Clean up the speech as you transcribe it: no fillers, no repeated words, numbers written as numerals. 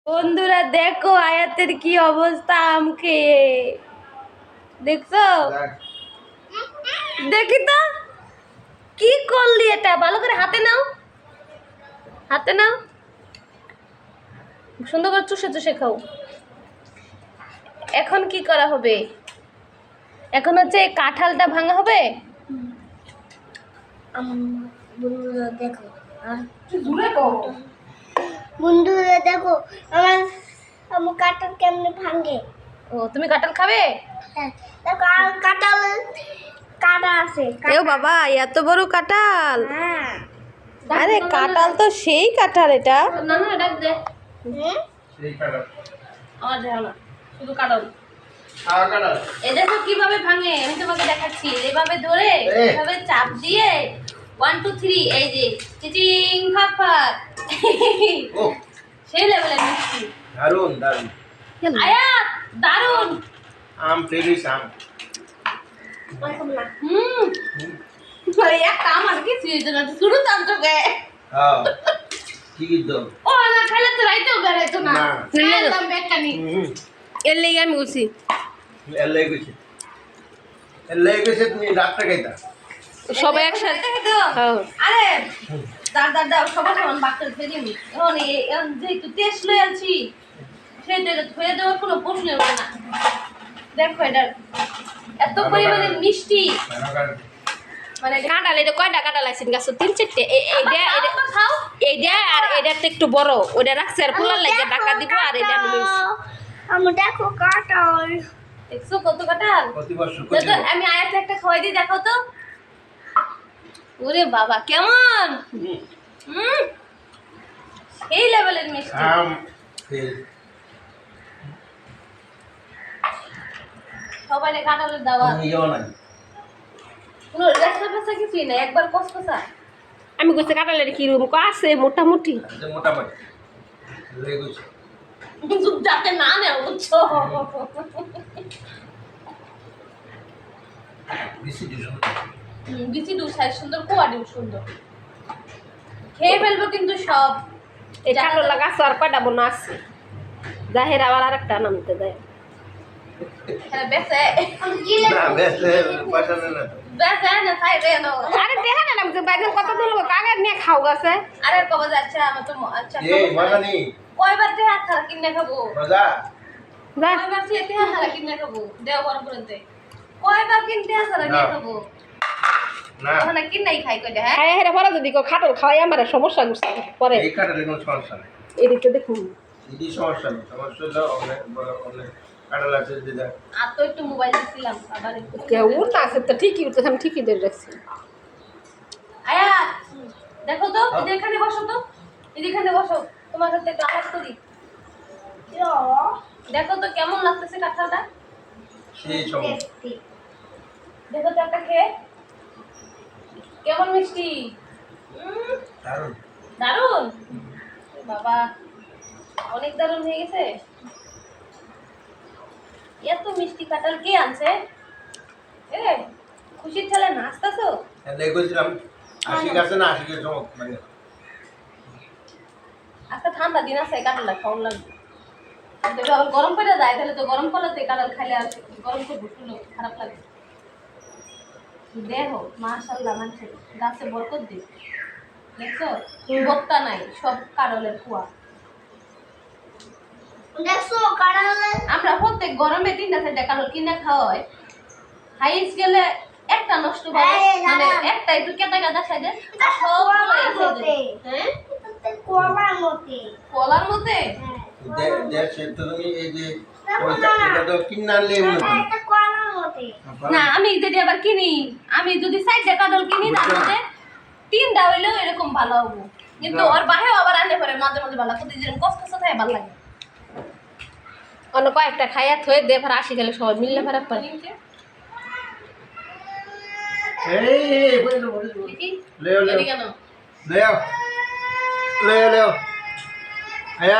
বন্ধুরা দেখো আয়াতের কি অবস্থা আম খেয়ে, দেখছো? দেখি তো কি করলি, এটা ভালো করে হাতে নাও, হাতে নাও, সুন্দর করে চুষে চুষে খাও। এখন কি করা হবে? এখন হচ্ছে এই কাঁঠালটা ভাঙা হবে। বন্ধুরা দেখো, বন্ধুরা দেখো আমার কাঁঠাল কেমনে ভাঙে। ও তুমি কাঁঠাল খাবে? হ্যাঁ দেখো, আর কাঁঠাল কাটা আছে। এও বাবা, এত বড় কাঁঠাল! হ্যাঁ, আরে কাঁঠাল তো সেই কাঁঠাল, এটা না না ডাক দে। সেই কাটা আমার দেহ না, শুধু কাঁঠাল। আর কাটা এ দেখো কিভাবে ভাঙে, আমি তোমাকে দেখাচ্ছি। এভাবে ধরে এভাবে চাপ দিয়ে 1 2 3, এই যে চিচিং ফাক ফাক। ও সেই লেভেলের মিষ্টি। দারুন দারুন আয়াত দারুন। আম ফেরিস আম মানে একটা আমার কিছু হইতো না, শুরু তান্ত্রকে। হ্যাঁ ঠিকই তো ও না খাইলে তো রাইতেও বেরাইতো না। না। খাইলাম বেকানি। এর লেগে আমি বলছি এলাই গেছে এলাই গেছে তুমি রাতটা খাইতা সবাই একসাথে। আরে দাঁড় দাঁড় দাঁড়, সবার সমান বাক্য ফেরি আমি এখন যেহেতু টেস্ট লয়ে আছি, সেটা ধুয়ে দেওয়ার কোনো প্রশ্নই ওঠে না। দেখো এটা এত পরিমাণে মিষ্টি, মানে কাঁঠাল। এটা কয়টা কাঁঠাল আইছেন গাছ? 3 4টে। এইটা খাও, এইটা আর এটা একটু বড়, ওটা রাখছে আর ফুলার লাগে ঢাকা দিব। আর এটা আমি লইছি। আমি দেখো কাঁঠাল দেখছো কত কাঁঠাল? দেখো আমি আয়াতে একটা খাওয়াই দিই, দেখো তো। ওরে বাবা কেমন! এই লেভেলের মিষ্টি। আম ফেল সবাই কাঁঠালের দাওয়া, নিও না কোনো রেসা ফেসা কিছুই না, একবার কসকসা। আমি কইছি কাঁঠালের কি রুম আছে মোটামুটি, মোটামুটি এলাই গেছে যাতে না নেও, বুঝছো? বেশি দিছ বিচি দু সাইজ সুন্দর, কোয়ালিটিও সুন্দর। খেয়ে ফেলবো কিন্তু সব। এটা কাঁঠাল লাগা আর কয়টা বোনা আছে, জাহের আবার আরেকটা নামতে দেয়। হ্যাঁ বেসে না বেশে পয়সা না বেসে না খাই রে না। আরে দেখা না নামতে বাইরে কত দূর কাগজ নিয়ে খাও গেছে। আরে কবে যাচ্ছে আমার তো আচ্ছা এই মজা নেই কয়বার দেহা খারা কিনে খাবো? মজা যা কয়বার দেহা খারা কিনে খাবো? দেও বড় করতে কয়বার কিনতে খারা কিনে খাবো না ওখানে কিনাই খাই কইটা। হ্যাঁ হ্যাঁ পরে যদি কো খাটল খাওয়াই আমার সমস্যা করছে পরে। এই কাটালে কোনো সমস্যা নেই, এদিকে দেখুন এটি সমস্যা নেই। সমস্যা হলো অনেক বড় অনেক কাটাল আছে যেটা আর তো একটু মোবাইল দিছিলাম আবার কেউ না আছে তো ঠিকই উঠতে, আমি ঠিকই ধরে রাখছি। আয়া দেখো তো, এখানে বসো তো, এখানে বসো, তোমার সাথে একটু আলাপ করি। দেখো তো কেমন লাগতেছে কাঁঠালটা, সেই সমস্যা দেখো তো একটা খেয়ে কেমন মিষ্টি। দারুন দারুন বাবা, অনেক দারুন হয়ে গেছে। এত মিষ্টি কাঁঠাল কে আনছে? এ খুশির ঠেলে নাচতেছো? এলাই গেছিলাম আশিক আছে না, আশিকের চমক মানে আজকে ঠান্ডা দিন আছে, কাঁঠালটা খাওয়ান লাগবে। যদি আবার গরম করে যায় তাহলে তো গরম করলে কাঁঠাল খাইলে আর গরম করে বুঝলো খারাপ লাগে। দেখো মাশাআল্লাহ, মানুষের গাছে বরকত দিই, দেখছো বত্তা নাই, সব কাঁঠালের কুয়া। দেখছো কাঁঠাল আমরা প্রত্যেক গরমে 3টা 4টা কাঁঠাল কিনে খাওয়া হয়, হাইস গেলে একটা নষ্ট হয়, মানে একটা একটু কেটে কেটে খাই দেয় আর সবগুলো এসে যায়। হ্যাঁ কলার মতে। কলার মধ্যে দেশে তুমি এই যে এটা তো কিনে আনলে এটা কলার মতে। না, আমি যদি আবার কিনি, আমি যদি 4টা কাঁঠাল কিনি তার মধ্যে 3টা হইলেও এরকম ভালো হবো, কিন্তু ওর বাহেও আবার আনলে পরে মাঝে মাঝে ভালো করতে যেরকম কসকসা থাকে ভালো লাগে। অন্য কয়েকটা খাইয়া থয়ে দে ফের আসি গেলে সবাই মিললে ফেরাক পারে। এই লেও লেও লেও লেও লেও